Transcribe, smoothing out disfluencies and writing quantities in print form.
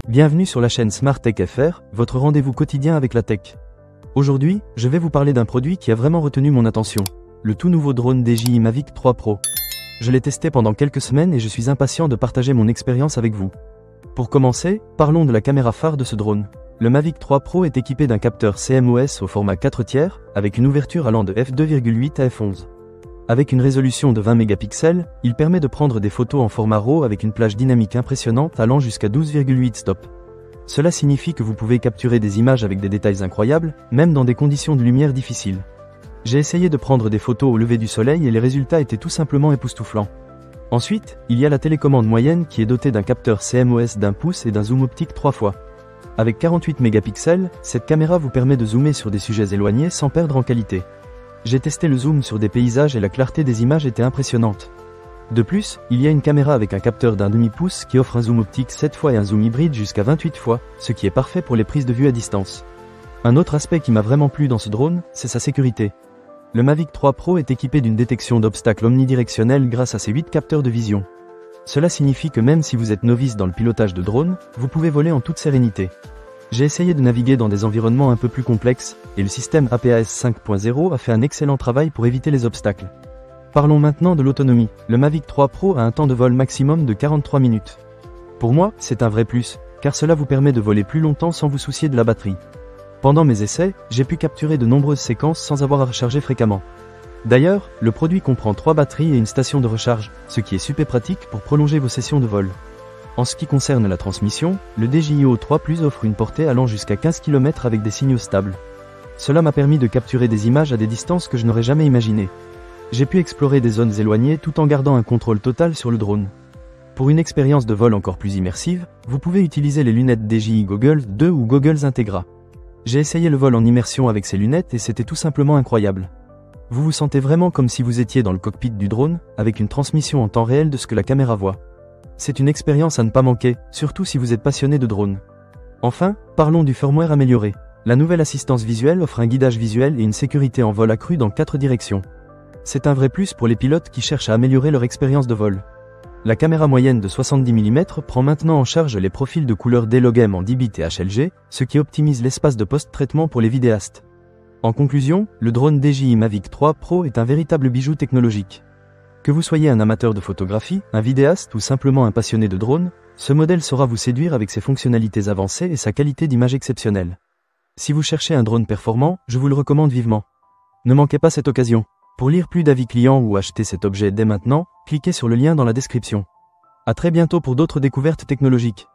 Bienvenue sur la chaîne Smart Tech FR, votre rendez-vous quotidien avec la tech. Aujourd'hui, je vais vous parler d'un produit qui a vraiment retenu mon attention, le tout nouveau drone DJI Mavic 3 Pro. Je l'ai testé pendant quelques semaines et je suis impatient de partager mon expérience avec vous. Pour commencer, parlons de la caméra phare de ce drone. Le Mavic 3 Pro est équipé d'un capteur CMOS au format 4/3, avec une ouverture allant de f2.8 à f11. Avec une résolution de 20 mégapixels, il permet de prendre des photos en format RAW avec une plage dynamique impressionnante allant jusqu'à 12,8 stops. Cela signifie que vous pouvez capturer des images avec des détails incroyables, même dans des conditions de lumière difficiles. J'ai essayé de prendre des photos au lever du soleil et les résultats étaient tout simplement époustouflants. Ensuite, il y a la télécommande moyenne qui est dotée d'un capteur CMOS d'1 pouce et d'un zoom optique 3 fois. Avec 48 mégapixels, cette caméra vous permet de zoomer sur des sujets éloignés sans perdre en qualité. J'ai testé le zoom sur des paysages et la clarté des images était impressionnante. De plus, il y a une caméra avec un capteur d'1 demi-pouce qui offre un zoom optique 7 fois et un zoom hybride jusqu'à 28 fois, ce qui est parfait pour les prises de vue à distance. Un autre aspect qui m'a vraiment plu dans ce drone, c'est sa sécurité. Le Mavic 3 Pro est équipé d'une détection d'obstacles omnidirectionnelle grâce à ses 8 capteurs de vision. Cela signifie que même si vous êtes novice dans le pilotage de drone, vous pouvez voler en toute sérénité. J'ai essayé de naviguer dans des environnements un peu plus complexes, et le système APAS 5.0 a fait un excellent travail pour éviter les obstacles. Parlons maintenant de l'autonomie. Le Mavic 3 Pro a un temps de vol maximum de 43 minutes. Pour moi, c'est un vrai plus, car cela vous permet de voler plus longtemps sans vous soucier de la batterie. Pendant mes essais, j'ai pu capturer de nombreuses séquences sans avoir à recharger fréquemment. D'ailleurs, le produit comprend 3 batteries et une station de recharge, ce qui est super pratique pour prolonger vos sessions de vol. En ce qui concerne la transmission, le DJI O3 Plus offre une portée allant jusqu'à 15 km avec des signaux stables. Cela m'a permis de capturer des images à des distances que je n'aurais jamais imaginées. J'ai pu explorer des zones éloignées tout en gardant un contrôle total sur le drone. Pour une expérience de vol encore plus immersive, vous pouvez utiliser les lunettes DJI Goggles 2 ou Goggles Integra. J'ai essayé le vol en immersion avec ces lunettes et c'était tout simplement incroyable. Vous vous sentez vraiment comme si vous étiez dans le cockpit du drone, avec une transmission en temps réel de ce que la caméra voit. C'est une expérience à ne pas manquer, surtout si vous êtes passionné de drone. Enfin, parlons du firmware amélioré. La nouvelle assistance visuelle offre un guidage visuel et une sécurité en vol accrue dans 4 directions. C'est un vrai plus pour les pilotes qui cherchent à améliorer leur expérience de vol. La caméra moyenne de 70 mm prend maintenant en charge les profils de couleurs D-Log-M en 10 bits et HLG, ce qui optimise l'espace de post-traitement pour les vidéastes. En conclusion, le drone DJI Mavic 3 Pro est un véritable bijou technologique. Que vous soyez un amateur de photographie, un vidéaste ou simplement un passionné de drone, ce modèle saura vous séduire avec ses fonctionnalités avancées et sa qualité d'image exceptionnelle. Si vous cherchez un drone performant, je vous le recommande vivement. Ne manquez pas cette occasion. Pour lire plus d'avis clients ou acheter cet objet dès maintenant, cliquez sur le lien dans la description. À très bientôt pour d'autres découvertes technologiques.